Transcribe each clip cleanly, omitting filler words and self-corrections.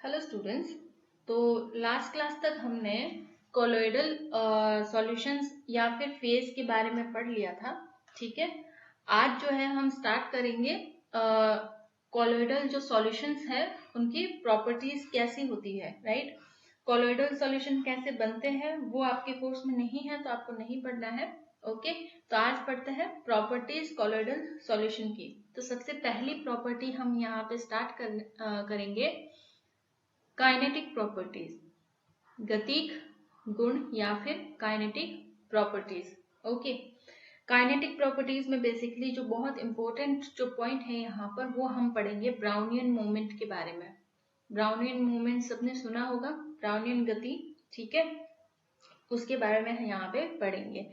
Hello students. तो last class तक हमने कोलोइडल सॉल्यूशंस या फिर फेज के बारे में पढ़ लिया था। ठीक है, आज जो है हम स्टार्ट करेंगे कोलोइडल जो सॉल्यूशंस है उनकी प्रॉपर्टीज कैसी होती है। राइट, कोलोइडल सॉल्यूशन कैसे बनते हैं वो आपके कोर्स में नहीं है तो आपको नहीं पढ़ना है। ओके, तो आज पढ़ते हैं प्रॉपर्टीज कोलोइडल सॉल्यूशन की। तो सबसे पहली प्रॉपर्टी हम यहाँ पे स्टार्ट करेंगे काइनेटिक प्रॉपर्टीज, गतिक गुण या फिर kinetic properties. Okay, kinetic properties में बेसिकली जो बहुत इंपॉर्टेंट जो पॉइंट है यहाँ पर वो हम पढ़ेंगे ब्राउनियन मूवमेंट के बारे में। ब्राउनियन मूवमेंट सबने सुना होगा, ब्राउनियन गति। ठीक है, उसके बारे में यहाँ पे पढ़ेंगे।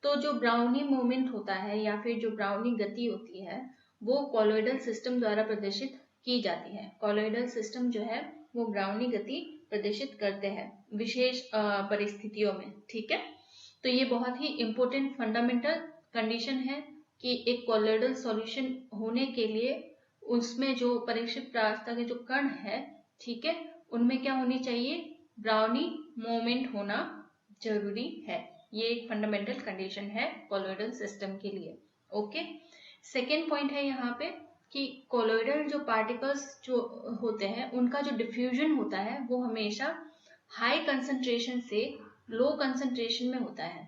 तो जो ब्राउनी मूवमेंट होता है या फिर जो ब्राउनी गति होती है वो कोलोइडल सिस्टम द्वारा प्रदर्शित की जाती है। कोलोइडल सिस्टम जो है वो ब्राउनी गति प्रदर्शित करते हैं विशेष परिस्थितियों में। ठीक है, तो ये बहुत ही इंपॉर्टेंट फंडामेंटल कंडीशन है कि एक कोलोइडल सॉल्यूशन होने के लिए उसमें जो परीक्षित प्रावस्था के जो कण है, ठीक है, उनमें क्या होनी चाहिए, ब्राउनी मूवमेंट होना जरूरी है। ये एक फंडामेंटल कंडीशन है कोलोइडल सिस्टम के लिए। ओके, सेकेंड पॉइंट है यहाँ पे कि कोलोइडल जो पार्टिकल्स जो होते हैं उनका जो डिफ्यूजन होता है वो हमेशा हाई कंसंट्रेशन से लो कंसंट्रेशन में होता है।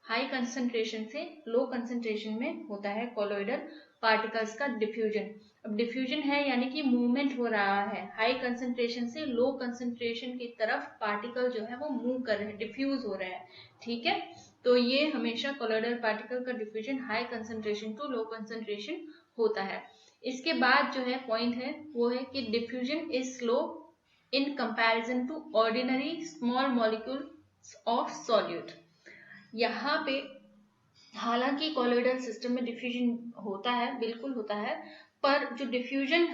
हाई कंसंट्रेशन से लो कंसंट्रेशन में होता है कोलोइडल पार्टिकल्स का डिफ्यूजन। अब डिफ्यूजन है यानी कि मूवमेंट हो रहा है, हाई कंसंट्रेशन से लो कंसंट्रेशन की तरफ पार्टिकल जो है वो मूव कर रहे हैं, डिफ्यूज हो रहे हैं। ठीक है, तो ये हमेशा कोलोइडल पार्टिकल का diffusion high concentration to low concentration होता है। इसके बाद जो है पॉइंट है वो है कि diffusion is slow in comparison to ordinary small molecules of solute. यहाँ पे हालांकि कोलोइडल सिस्टम में डिफ्यूजन होता है, बिल्कुल होता है, पर जो डिफ्यूजन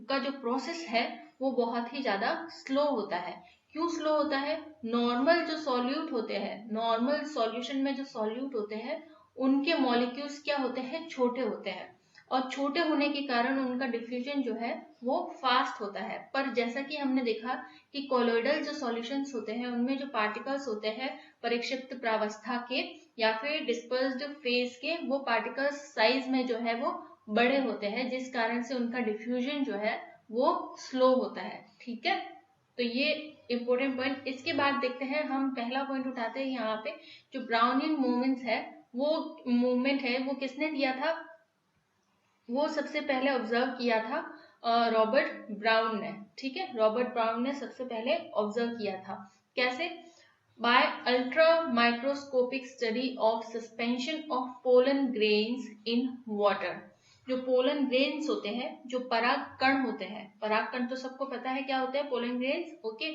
का जो प्रोसेस है वो बहुत ही ज्यादा स्लो होता है। क्यों स्लो होता है? नॉर्मल जो सॉल्यूट होते हैं, नॉर्मल सॉल्यूशन में जो सॉल्यूट होते हैं उनके मॉलिक्यूल्स क्या होते हैं, छोटे होते हैं, और छोटे होने के कारण उनका डिफ्यूजन जो है वो फास्ट होता है। पर जैसा कि हमने देखा कि कोलोइडल जो सॉल्यूशंस होते हैं उनमें जो पार्टिकल्स होते हैं परिक्षिप्त प्रावस्था के या फिर डिस्पर्स्ड फेज के, वो पार्टिकल्स साइज में जो है वो बड़े होते हैं, जिस कारण से उनका डिफ्यूजन जो है वो स्लो होता है। ठीक है, तो ये इंपॉर्टेंट पॉइंट। इसके बाद देखते हैं, हम पहला पॉइंट उठाते हैं यहाँ पे, जो ब्राउनियन मूवमेंट्स है वो मूवमेंट है वो किसने दिया था, वो सबसे पहले ऑब्जर्व किया था रॉबर्ट ब्राउन ने। ठीक है, रॉबर्ट ब्राउन ने सबसे पहले ऑब्जर्व किया था। कैसे? By ultra microscopic study of suspension of pollen grains in water. जो पोलन ग्रेन्स होते हैं, जो पराग कण होते हैं, पराग कण तो सबको पता है क्या होते हैं, पोलन ग्रेन्स। ओके,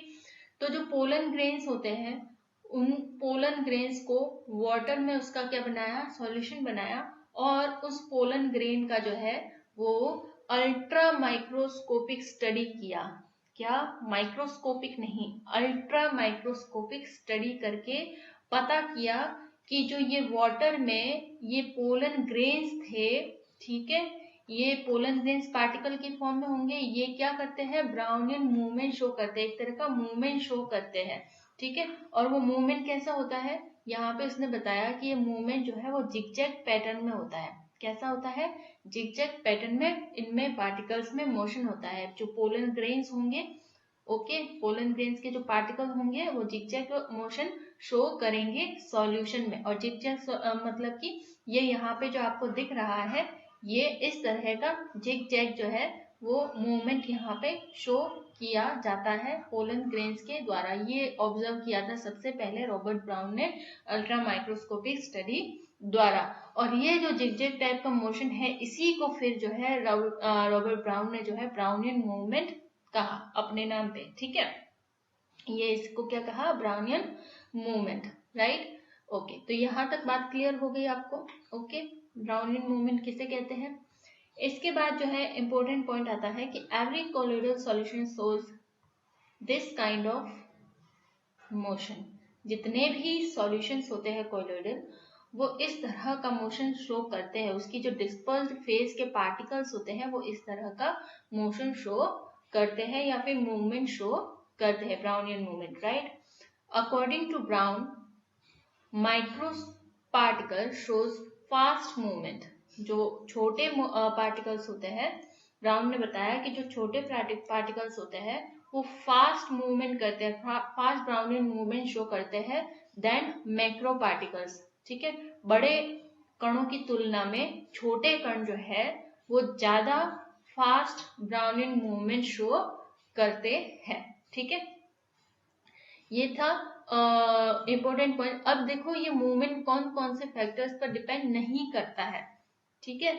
तो जो पोलन ग्रेन्स होते हैं उन पोलन ग्रेन्स को वाटर में उसका क्या बनाया, सॉल्यूशन बनाया, और उस पोलन ग्रेन का जो है वो अल्ट्रा माइक्रोस्कोपिक स्टडी किया। क्या? माइक्रोस्कोपिक नहीं, अल्ट्रा माइक्रोस्कोपिक स्टडी करके पता किया कि जो ये वाटर में ये पोलन ग्रेन्स थे, ठीक है, ये पोलन ग्रेन्स पार्टिकल के फॉर्म में होंगे, ये क्या करते हैं, ब्राउनियन मूवमेंट शो करते हैं, एक तरह का मूवमेंट शो करते हैं। ठीक है, और वो मूवमेंट कैसा होता है, यहाँ पे उसने बताया कि ये मूवमेंट जो है वो जिगजैग पैटर्न में होता है। कैसा होता है? जिगजैग पैटर्न में इनमें पार्टिकल्स में मोशन होता है। जो पोलन ग्रेन्स होंगे, ओके, पोलन ग्रेन्स के जो पार्टिकल होंगे वो जिगजैग मोशन शो करेंगे सॉल्यूशन में। और जिगजैग मतलब कि ये यहाँ पे जो आपको दिख रहा है ये इस तरह का जिगजैग जो है वो मूवमेंट यहाँ पे शो किया जाता है पोलन ग्रेन्स के द्वारा। ये ऑब्जर्व किया था सबसे पहले रॉबर्ट ब्राउन ने अल्ट्रा माइक्रोस्कोपिक स्टडी द्वारा। और ये जो जिगजैग टाइप का मोशन है इसी को फिर जो है रॉबर्ट ब्राउन ने जो है ब्राउनियन मूवमेंट कहा अपने नाम पे। ठीक है, ये इसको क्या कहा, ब्राउनियन मूवमेंट। राइट, ओके, तो यहाँ तक बात क्लियर हो गई आपको। ओके, ब्राउनियन मूवमेंट किसे कहते हैं। इसके बाद जो है इंपॉर्टेंट पॉइंट आता है कि every colloidal solution shows this kind of motion. जितने भी सॉल्यूशंस होते हैं कोलोइडल वो इस तरह का मोशन शो करते हैं, उसकी जो डिस्पर्स्ड फेज के पार्टिकल्स होते हैं वो इस तरह का मोशन शो करते हैं या फिर मूवमेंट शो करते हैं, Brownian movement, right. According to Brown, micro particle shows fast movement. जो छोटे पार्टिकल्स होते हैं, ब्राउन ने बताया कि जो छोटे पार्टिकल्स होते हैं वो फास्ट मूवमेंट करते हैं, फास्ट ब्राउनियन मूवमेंट शो करते हैं देन मैक्रो पार्टिकल्स, ठीक है। बड़े कणों की तुलना में छोटे कण जो है वो ज्यादा फास्ट ब्राउनियन मूवमेंट शो करते हैं, ठीक है। ये था इम्पोर्टेंट पॉइंट। अब देखो ये मूवमेंट कौन कौन से फैक्टर्स पर डिपेंड नहीं करता है, ठीक है।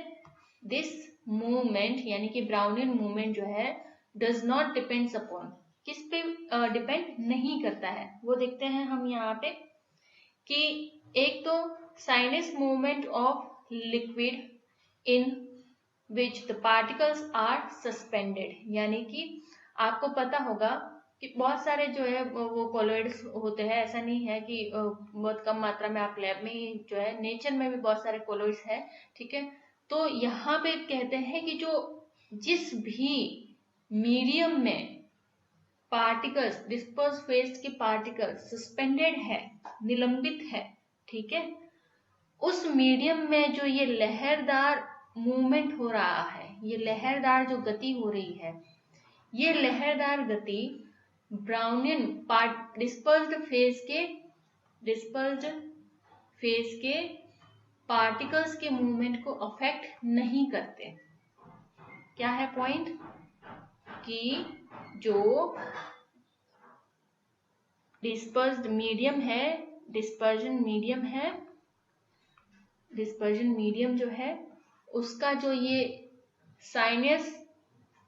दिस मूवमेंट यानी कि ब्राउनियन मूवमेंट जो है डज नॉट डिपेंड्स अपॉन, किस पे डिपेंड नहीं करता है, वो देखते हैं हम यहाँ पे कि एक तो sinus movement of liquid in which the particles are suspended, यानी कि आपको पता होगा कि बहुत सारे जो है वो कोलॉइड्स होते हैं, ऐसा नहीं है कि बहुत कम मात्रा में, आप लैब में ही जो है, नेचर में भी बहुत सारे कोलॉइड्स हैं, ठीक है। तो यहाँ पे कहते हैं कि जो जिस भी मीडियम में पार्टिकल्स, डिस्पर्स फेज के पार्टिकल्स सस्पेंडेड है, निलंबित है, ठीक है, उस मीडियम में जो ये लहरदार मूवमेंट हो रहा है, ये लहरदार जो गति हो रही है, ये लहरदार गति ब्राउनियन डिस्पर्स्ड फेज के पार्टिकल्स के मूवमेंट को अफेक्ट नहीं करते। क्या है पॉइंट कि जो डिस्पर्स्ड मीडियम है, डिस्पर्जन मीडियम जो है उसका जो ये साइनस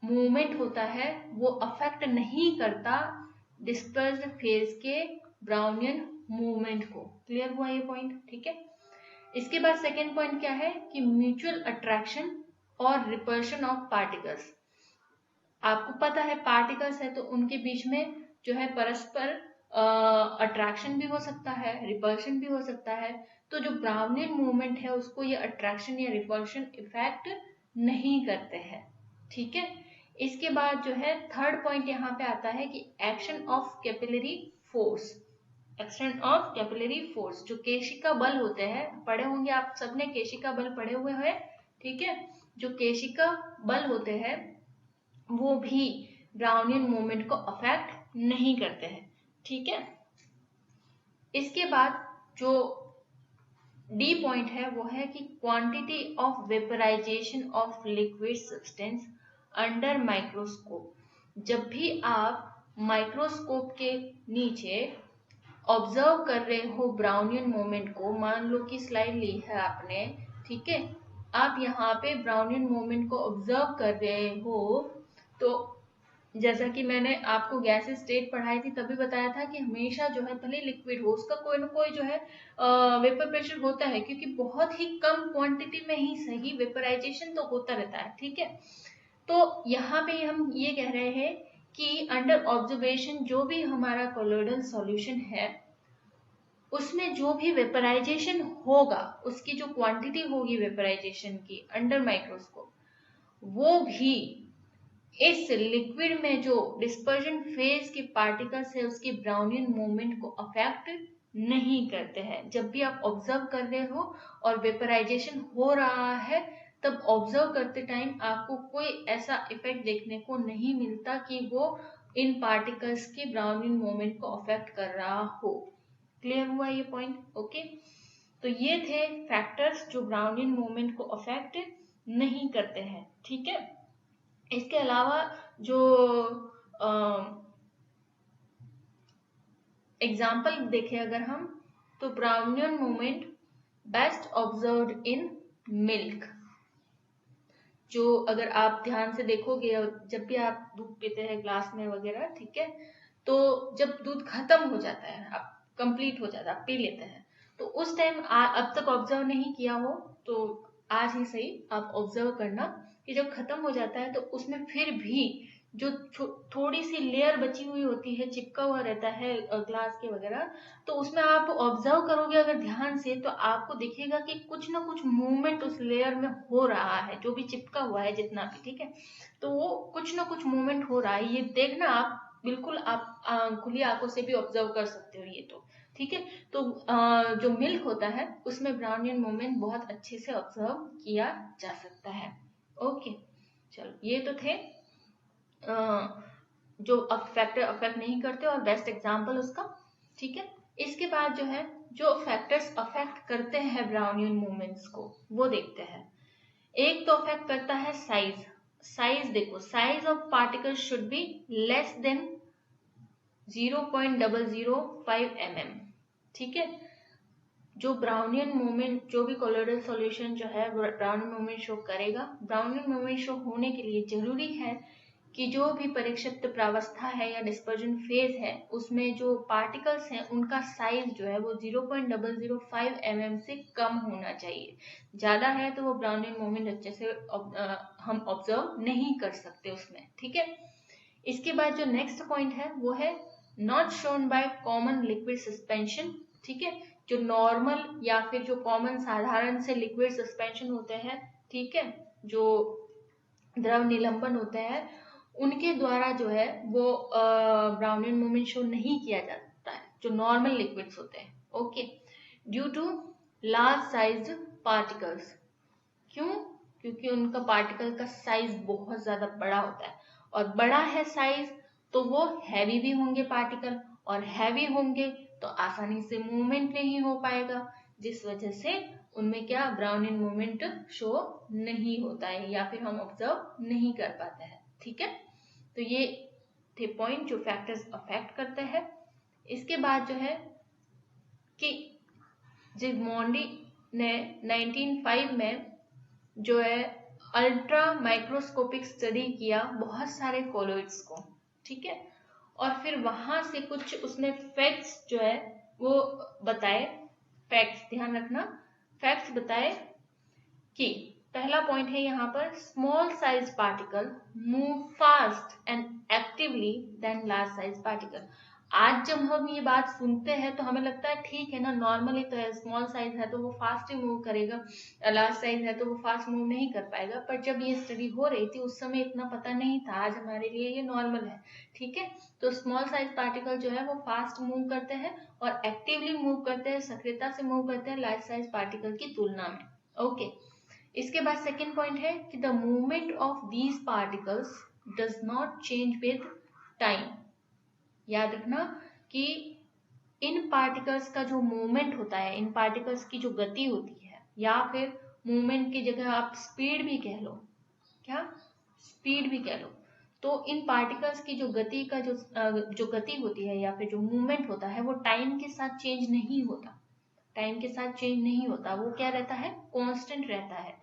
मूवमेंट होता है वो अफेक्ट नहीं करता डिस्पर्स्ड फेज के ब्राउनियन मूवमेंट को। क्लियर हुआ ये पॉइंट, ठीक है। इसके बाद सेकेंड पॉइंट क्या है कि म्यूचुअल अट्रैक्शन और रिपल्शन ऑफ पार्टिकल्स। आपको पता है पार्टिकल्स है तो उनके बीच में जो है परस्पर अट्रैक्शन भी हो सकता है, रिपल्शन भी हो सकता है। तो जो ब्राउनियन मूवमेंट है उसको ये अट्रैक्शन या रिपल्शन इफेक्ट नहीं करते हैं, ठीक है। इसके बाद जो है थर्ड पॉइंट यहाँ पे आता है कि action of capillary force. Action of capillary force, जो केशिका बल होते हैं, पढ़े होंगे आप सबने केशिका बल पढ़े हुए हैं, ठीक है। जो केशिका बल होते हैं वो भी ब्राउनियन मूवमेंट को अफेक्ट नहीं करते हैं, ठीक है। इसके बाद जो डी पॉइंट है वो है कि quantity of vaporization of liquid substance under microscope. जब भी आप माइक्रोस्कोप के नीचे ऑब्जर्व कर रहे हो ब्राउनियन मूवमेंट को, मान लो कि स्लाइड ली है आपने, ठीक है, आप यहाँ पे ब्राउनियन मूवमेंट को ऑब्जर्व कर रहे हो, तो जैसा कि मैंने आपको गैस स्टेट पढ़ाई थी तभी बताया था कि हमेशा जो है भले लिक्विड हो उसका कोई ना कोई जो है वेपर प्रेशर होता है, क्योंकि बहुत ही कम क्वांटिटी में ही सही वेपराइजेशन तो होता रहता है, ठीक है। तो यहाँ पे हम ये कह रहे हैं कि अंडर ऑब्जर्वेशन जो भी हमारा कोलोइडल सॉल्यूशन है उसमें जो भी वेपराइजेशन होगा, उसकी जो क्वांटिटी होगी वेपराइजेशन की अंडर माइक्रोस्कोप, वो भी इस लिक्विड में जो डिस्पर्जन फेज के पार्टिकल्स है उसकी ब्राउनियन मूवमेंट को अफेक्ट नहीं करते हैं। जब भी आप ऑब्जर्व कर रहे हो और वेपराइजेशन हो रहा है तब ऑब्जर्व करते टाइम आपको कोई ऐसा इफेक्ट देखने को नहीं मिलता कि वो इन पार्टिकल्स की ब्राउनियन मूवमेंट को अफेक्ट कर रहा हो। क्लियर हुआ ये पॉइंट, ओके। तो ये थे फैक्टर्स जो ब्राउनियन मूवमेंट को अफेक्ट नहीं करते हैं, ठीक है। इसके अलावा जो एग्जाम्पल देखें अगर हम, तो Brownian movement best observed in milk. जो अगर आप ध्यान से देखोगे, जब भी आप दूध पीते हैं ग्लास में वगैरह, ठीक है, तो जब दूध खत्म हो जाता है, आप कंप्लीट हो जाता है, आप पी लेते हैं, तो उस टाइम अब तक ऑब्जर्व नहीं किया हो तो आज ही सही आप ऑब्जर्व करना कि जब खत्म हो जाता है तो उसमें फिर भी जो थोड़ी सी लेयर बची हुई होती है, चिपका हुआ रहता है ग्लास के वगैरह, तो उसमें आप ऑब्जर्व करोगे अगर ध्यान से, तो आपको दिखेगा कि कुछ ना कुछ मूवमेंट उस लेयर में हो रहा है, जो भी चिपका हुआ है जितना भी, ठीक है, तो वो कुछ ना कुछ मूवमेंट हो रहा है। ये देखना आप बिल्कुल आप खुली आंखों से भी ऑब्जर्व कर सकते हो ये तो, ठीक है। तो जो मिल्क होता है उसमें ब्राउनियन मूवमेंट बहुत अच्छे से ऑब्जर्व किया जा सकता है। ओके, चलो ये तो थे जो फैक्टर अफेक्ट नहीं करते और बेस्ट एग्जांपल उसका, ठीक है। इसके बाद जो है जो फैक्टर्स अफेक्ट करते हैं ब्राउनियन मूवमेंट्स को वो देखते हैं। एक तो अफेक्ट करता है साइज। साइज देखो, size of particle should be less than 0.005 mm, ठीक है। जो ब्राउनियन मूवमेंट, जो भी कोलोइडल सॉल्यूशन जो है ब्राउनियन मूवमेंट शो करेगा, ब्राउनियन मूवमेंट शो होने के लिए जरूरी है कि जो भी परिक्षिप्त प्रावस्था है या डिस्पर्जन फेज है उसमें जो पार्टिकल्स हैं उनका साइज जो है वो 0.005 mm से कम होना चाहिए। ज्यादा है तो वो ब्राउनियन मूवमेंट अच्छे से हम ऑब्जर्व नहीं कर सकते उसमें, ठीक है। इसके बाद जो नेक्स्ट पॉइंट है वो है not shown by common liquid suspension, ठीक है। जो नॉर्मल या फिर जो कॉमन साधारण से लिक्विड सस्पेंशन होते हैं, ठीक है, जो द्रव निलंबन होते हैं, उनके द्वारा जो है वो ब्राउनियन मूवमेंट शो नहीं किया जाता है, जो नॉर्मल लिक्विड्स होते हैं। Okay, due to large sized particles. क्यों? क्योंकि उनका पार्टिकल का साइज बहुत ज्यादा बड़ा होता है, और बड़ा है साइज तो वो हैवी भी होंगे पार्टिकल, और हैवी होंगे तो आसानी से मूवमेंट नहीं हो पाएगा, जिस वजह से उनमें क्या ब्राउनियन मूवमेंट शो नहीं होता है या फिर हम ऑब्जर्व नहीं कर पाते हैं, ठीक है। तो ये थे पॉइंट जो फैक्टर्स अफेक्ट करते हैं। इसके बाद जो है कि जिग्मोंडी ने 1905 में जो है अल्ट्रा माइक्रोस्कोपिक स्टडी किया बहुत सारे कोलोइड्स को, ठीक है, और फिर वहां से कुछ उसने फैक्ट्स जो है वो बताए। फैक्ट्स ध्यान रखना, फैक्ट्स बताए कि पहला पॉइंट है यहाँ पर, small size particle move fast and actively than large size particle. आज जब हम ये बात सुनते हैं तो हमें लगता है ठीक है ना, नॉर्मली तो है, स्मॉल साइज है तो वो फास्ट ही मूव करेगा, लार्ज साइज है तो वो फास्ट मूव नहीं कर पाएगा। पर जब ये स्टडी हो रही थी उस समय इतना पता नहीं था, आज हमारे लिए ये नॉर्मल है, ठीक है। तो स्मॉल साइज पार्टिकल जो है वो फास्ट मूव करते हैं और एक्टिवली मूव करते हैं, सक्रियता से मूव करते हैं लार्ज साइज पार्टिकल की तुलना में। ओके, इसके बाद सेकेंड पॉइंट है कि the movement of these particles does not change with time. याद रखना कि इन पार्टिकल्स का जो मूवमेंट होता है, इन पार्टिकल्स की जो गति होती है, या फिर मूवमेंट की जगह आप स्पीड भी कह लो, क्या स्पीड भी कह लो, तो इन पार्टिकल्स की जो गति का जो गति होती है या फिर जो मूवमेंट होता है वो टाइम के साथ चेंज नहीं होता। टाइम के साथ चेंज नहीं होता, वो क्या रहता है, कांस्टेंट रहता है,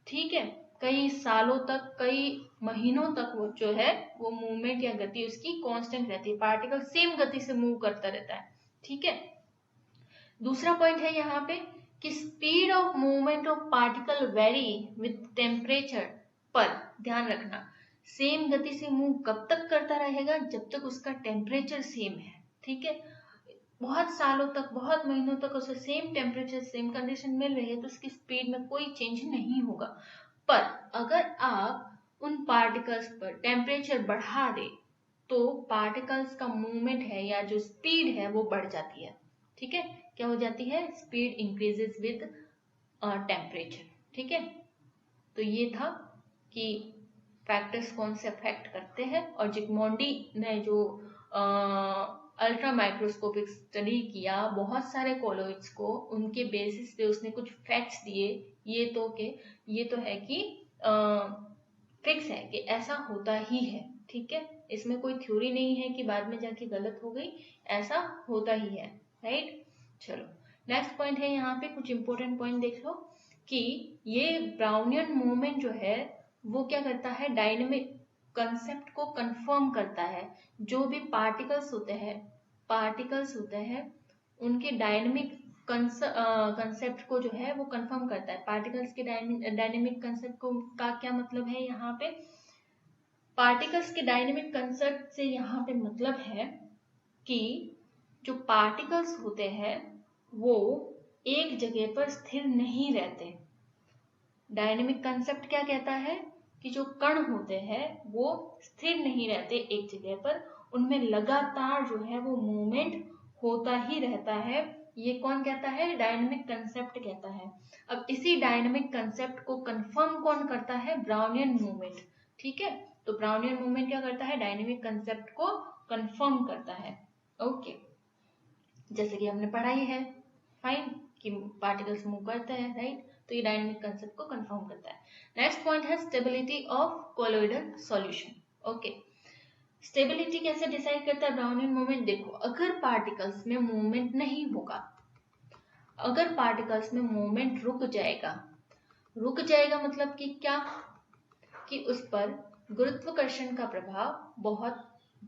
ठीक है। कई सालों तक, कई महीनों तक वो जो है वो मूवमेंट या गति उसकी कांस्टेंट रहती है, पार्टिकल सेम गति से मूव करता रहता है, ठीक है। दूसरा पॉइंट है यहाँ पे कि speed of movement of particle very with temperature. पर ध्यान रखना, सेम गति से मूव कब तक करता रहेगा, जब तक उसका टेम्परेचर सेम है, ठीक है। बहुत सालों तक, बहुत महीनों तक उसे सेम टेम्परेचर, सेम कंडीशन मिल रही है तो उसकी स्पीड में कोई चेंज नहीं होगा। पर अगर आप उन पार्टिकल्स पर टेम्परेचर बढ़ा दे तो पार्टिकल्स का मूवमेंट है या जो स्पीड है वो बढ़ जाती है, ठीक है। क्या हो जाती है, स्पीड इंक्रीजेस विद टेम्परेचर, ठीक है। तो ये था कि फैक्टर्स कौन से अफेक्ट करते हैं, और जिग्मोंडी ने जो अल्ट्रा माइक्रोस्कोपिक स्टडी किया बहुत सारे कोलोइड्स को, उनके बेसिस पे उसने कुछ फैक्ट्स दिए। ये तो है कि फिक्स है कि ऐसा होता ही है, ठीक है। इसमें कोई थ्योरी नहीं है कि बाद में जाके गलत हो गई, ऐसा होता ही है, राइट। चलो नेक्स्ट पॉइंट है यहाँ पे, कुछ इंपॉर्टेंट पॉइंट देख लो कि ये ब्राउनियन मूवमेंट जो है वो क्या करता है, डायनेमिक कंसेप्ट को कंफर्म करता है। जो भी पार्टिकल्स होते हैं उनके डायनेमिक कंसेप्ट को जो है वो कंफर्म करता है। पार्टिकल्स के डायनेमिक कंसेप्ट को का क्या मतलब है यहाँ पे, पार्टिकल्स के डायनेमिक कंसेप्ट से यहाँ पे मतलब है कि जो पार्टिकल्स होते हैं वो एक जगह पर स्थिर नहीं रहते। डायनेमिक कंसेप्ट क्या कहता है कि जो कण होते हैं वो स्थिर नहीं रहते एक जगह पर, उनमें लगातार जो है वो मूवमेंट होता ही रहता है। ये कौन कहता है? डायनेमिक कंसेप्ट कहता है। अब इसी डायनेमिक कंसेप्ट को कंफर्म कौन करता है? Brownian movement. ठीक है, तो ब्राउनियन मूवमेंट क्या करता है? डायनेमिक कंसेप्ट को कंफर्म करता है। ओके, जैसे कि हमने पढ़ाई है फाइन कि पार्टिकल्स मूव करते हैं, राइट? तो ये डायनेमिक कंसेप्ट को कंफर्म करता है। नेक्स्ट पॉइंट है stability of colloidal solution. Okay, stability कैसे डिसाइड करता है ब्राउनियन मूवमेंट? देखो, अगर पार्टिकल्स में मूवमेंट नहीं होगा, अगर पार्टिकल्स में मूवमेंट रुक जाएगा मतलब कि क्या? कि उस पर गुरुत्वाकर्षण का प्रभाव बहुत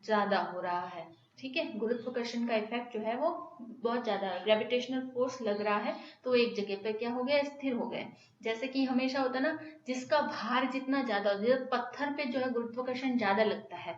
ज्यादा हो रहा है। ठीक है, गुरुत्वाकर्षण का इफेक्ट जो है वो बहुत ज्यादा है, ग्रेविटेशनल फोर्स लग रहा है, तो एक जगह पे क्या हो गया? स्थिर हो गए। जैसे कि हमेशा होता है ना, जिसका भार जितना ज्यादा हो, जैसे पत्थर पे जो है गुरुत्वाकर्षण ज्यादा लगता है,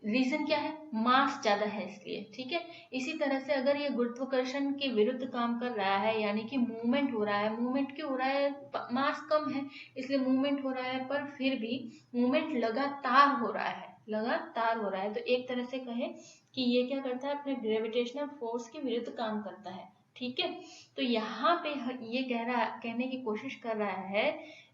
रीजन क्या है? मास ज्यादा है इसलिए। ठीक है, इसी तरह से अगर ये गुरुत्वाकर्षण के विरुद्ध काम कर रहा है, यानी कि मूवमेंट हो रहा है, मूवमेंट क्यों हो रहा है? मास कम है इसलिए मूवमेंट हो रहा है, पर फिर भी मूवमेंट लगातार हो रहा है, लगातार हो रहा है, तो एक तरह से कहें कि ये क्या करता है? अपने ग्रेविटेशनल फोर्स के विरुद्ध काम करता है। ठीक है, तो यहाँ पे ये कहने की कोशिश कर रहा है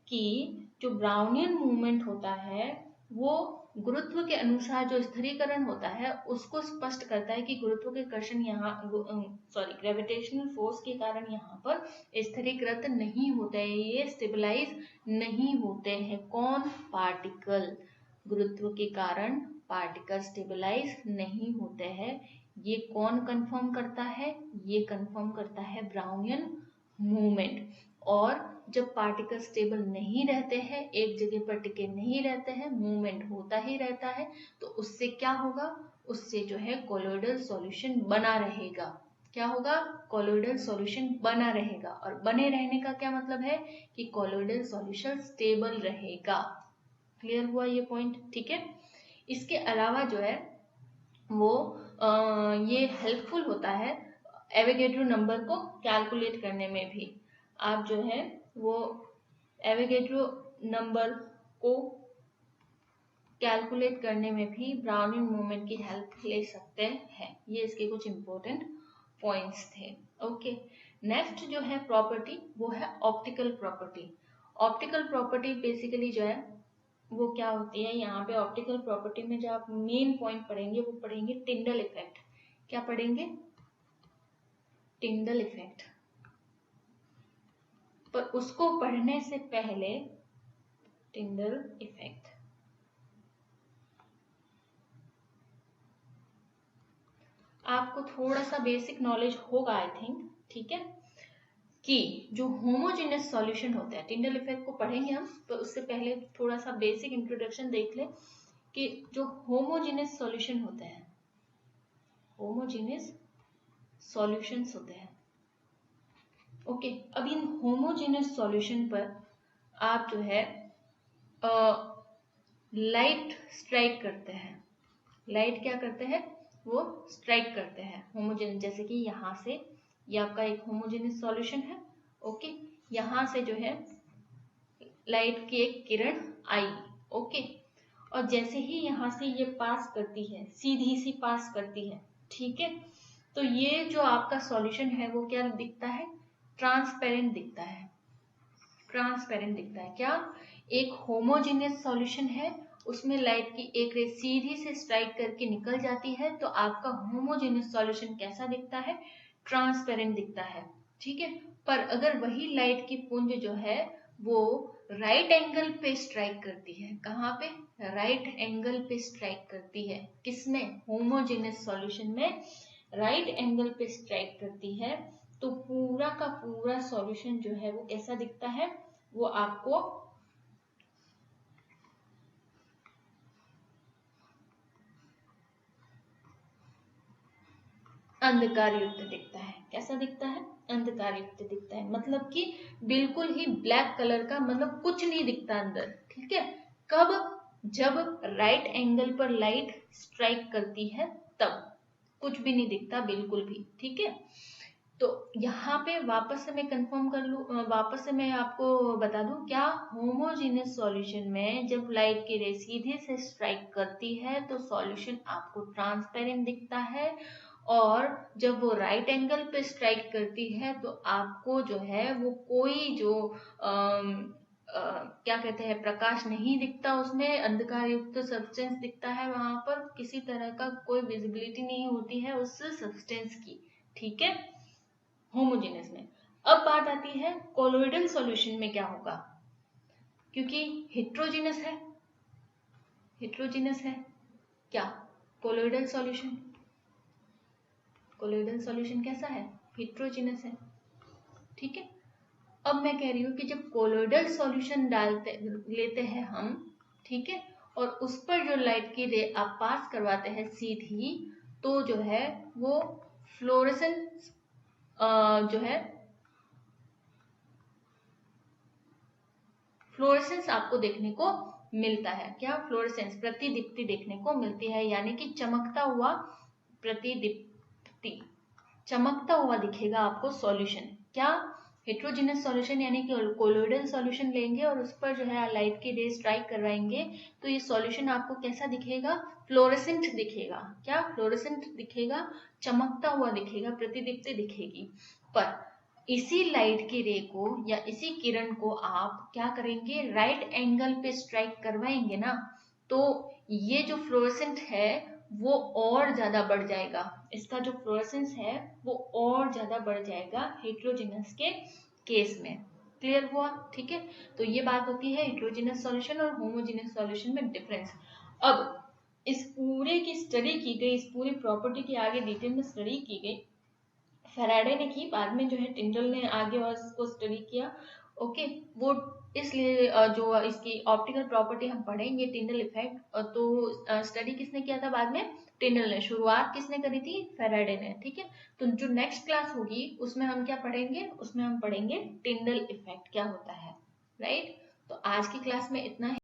कि जो ब्राउनियन मूवमेंट होता है वो गुरुत्व के अनुसार जो स्थिरीकरण होता है उसको स्पष्ट करता है कि गुरुत्व के कर्षण यहाँ ग्रेविटेशनल फोर्स के कारण यहाँ पर स्थिरीकृत नहीं होते हैं, ये स्टेबलाइज नहीं होते हैं। कौन? पार्टिकल। गुरुत्व के कारण पार्टिकल स्टेबलाइज नहीं होते हैं। ये कौन कंफर्म करता है? ये कंफर्म करता है ब्राउनियन मूवमेंट। और जब पार्टिकल स्टेबल नहीं रहते हैं, एक जगह पर टिके नहीं रहते हैं, मूवमेंट होता ही रहता है, तो उससे क्या होगा? उससे जो है कोलोइडल सॉल्यूशन बना रहेगा। क्या होगा? कोलोइडल सॉल्यूशन बना रहेगा। और बने रहने का क्या मतलब है? कि कोलोइडल सॉल्यूशन स्टेबल रहेगा। क्लियर हुआ ये पॉइंट? ठीक है, इसके अलावा जो है वो ये हेल्पफुल होता है एवोगैड्रो नंबर को कैलकुलेट करने में भी। आप जो है वो एवोगैड्रो नंबर को कैलकुलेट करने में भी ब्राउनियन मूवमेंट की हेल्प ले सकते हैं। ये इसके कुछ इंपॉर्टेंट पॉइंट्स थे। ओके, नेक्स्ट जो है प्रॉपर्टी वो है optical property. Optical property basically जो है वो क्या होती है? यहाँ पे ऑप्टिकल प्रॉपर्टी में जो आप मेन पॉइंट पढ़ेंगे वो पढ़ेंगे टिंडल इफेक्ट। क्या पढ़ेंगे? Tyndall effect. पर उसको पढ़ने से पहले टिंडल इफेक्ट आपको थोड़ा सा बेसिक नॉलेज होगा आई थिंक। ठीक है, कि जो होमोजेनियस सॉल्यूशन होता है, टिंडल इफेक्ट को पढ़ेंगे हम, तो उससे पहले थोड़ा सा बेसिक इंट्रोडक्शन देख ले कि जो होमोजेनियस सॉल्यूशन होते हैं, होमोजेनियस सॉल्यूशंस होते हैं। ओके, अब इन होमोजेनियस सॉल्यूशन पर आप जो है लाइट स्ट्राइक करते हैं। लाइट क्या करते हैं? वो स्ट्राइक करते हैं होमोजेनियस। जैसे कि यहाँ से ये आपका एक होमोजेनियस सॉल्यूशन है। ओके, यहाँ से जो है लाइट की एक किरण आई। ओके, और जैसे ही यहाँ से ये पास करती है, सीधी सी पास करती है, ठीक है, तो ये जो आपका सॉल्यूशन है वो क्या दिखता है? ट्रांसपेरेंट दिखता है। ट्रांसपेरेंट दिखता है। क्या? एक होमोजेनियस सॉल्यूशन है, उसमें लाइट की एक रे सीधी से स्ट्राइक करके निकल जाती है, तो आपका होमोजेनियस सॉल्यूशन कैसा दिखता है? ट्रांसपेरेंट दिखता है। ठीक है, पर अगर वही लाइट की पुंज जो है वो राइट एंगल पे स्ट्राइक करती है, कहाँ पे? राइट एंगल पे स्ट्राइक करती है। किसमें? होमोजेनियस सॉल्यूशन में राइट एंगल पे स्ट्राइक करती है, तो पूरा का पूरा सॉल्यूशन जो है वो कैसा दिखता है? वो आपको अंधकार युक्त दिखता है। कैसा दिखता है? अंधकार युक्त दिखता है, मतलब कि बिल्कुल ही ब्लैक कलर का, मतलब कुछ नहीं दिखता अंदर। ठीक है, कब? जब राइट एंगल पर लाइट स्ट्राइक करती है तब कुछ भी नहीं दिखता बिल्कुल भी, ठीक है। तो यहाँ पे वापस से मैं कंफर्म कर लूँ, वापस से मैं आपको बता दूं, क्या होमोजेनियस सॉल्यूशन में जब लाइट की रे सीधे से स्ट्राइक करती है तो सॉल्यूशन आपको ट्रांसपेरेंट दिखता है, और जब वो राइट एंगल पे स्ट्राइक करती है तो आपको जो है वो कोई जो क्या कहते हैं प्रकाश नहीं दिखता, उसमें अंधकार युक्त सब्सटेंस दिखता है, वहां पर किसी तरह का कोई विजिबिलिटी नहीं होती है उस सब्सटेंस की, ठीक है, होमोजेनियस में। अब बात आती है कोलोइडल सॉल्यूशन में क्या होगा, क्योंकि हेट्रोजीनस है, हेट्रोजीनस है क्या कोलोइडल सॉल्यूशन, कोलोइडल सॉल्यूशन कैसा है, हेट्रोजीनस है, ठीक है। अब मैं कह रही हूं कि जब कोलोइडल सॉल्यूशन डालते लेते हैं हम, ठीक है, और उस पर जो लाइट की रे आप पास करवाते हैं सीधी, तो जो है वो फ्लोरेसेंस जो है फ्लोरेसेंस आपको देखने को मिलता है, क्या फ्लोरेसेंस प्रतिदीप्ति देखने को मिलती है, यानी कि चमकता हुआ प्रतिदीप्ति, चमकता हुआ दिखेगा आपको सॉल्यूशन। क्या हेट्रोजीनस सॉल्यूशन यानी कि कोलोइडल सॉल्यूशन लेंगे और उस पर जो है लाइट की रे स्ट्राइक करवाएंगे तो ये सॉल्यूशन आपको कैसा दिखेगा, फ्लोरेसेंट दिखेगा, क्या फ्लोरेसेंट दिखेगा, चमकता हुआ दिखेगा, प्रतिदीप्ति दिखेगी। पर इसी लाइट की रे को या इसी किरण को आप क्या करेंगे, राइट एंगल पे स्ट्राइक करवाएंगे ना, तो ये जो फ्लोरेसेंट है वो और ज्यादा बढ़ जाएगा, इसका जो फ्लोरेसेंस है वो और ज्यादा बढ़ जाएगा हेट्रोजीनस के केस में। क्लियर हुआ, ठीक है। तो ये बात होती है हेट्रोजीनस सॉल्यूशन और होमोजीनस सॉल्यूशन में डिफरेंस। अब इस पूरे की स्टडी की गई, इस पूरी प्रॉपर्टी की आगे डिटेल में स्टडी की गई, फेराडे ने की, बाद में जो है टिंडल ने आगे और इसको स्टडी किया, ओके। वो इसलिए जो इसकी ऑप्टिकल प्रॉपर्टी हम पढ़ेंगे टिंडल इफेक्ट, तो स्टडी किसने किया था बाद में, टिंडल ने, शुरुआत किसने करी थी, फेराडे ने, ठीक है। तो जो नेक्स्ट क्लास होगी उसमें हम क्या पढ़ेंगे, उसमें हम पढ़ेंगे टिंडल इफेक्ट क्या होता है, राइट। तो आज की क्लास में इतना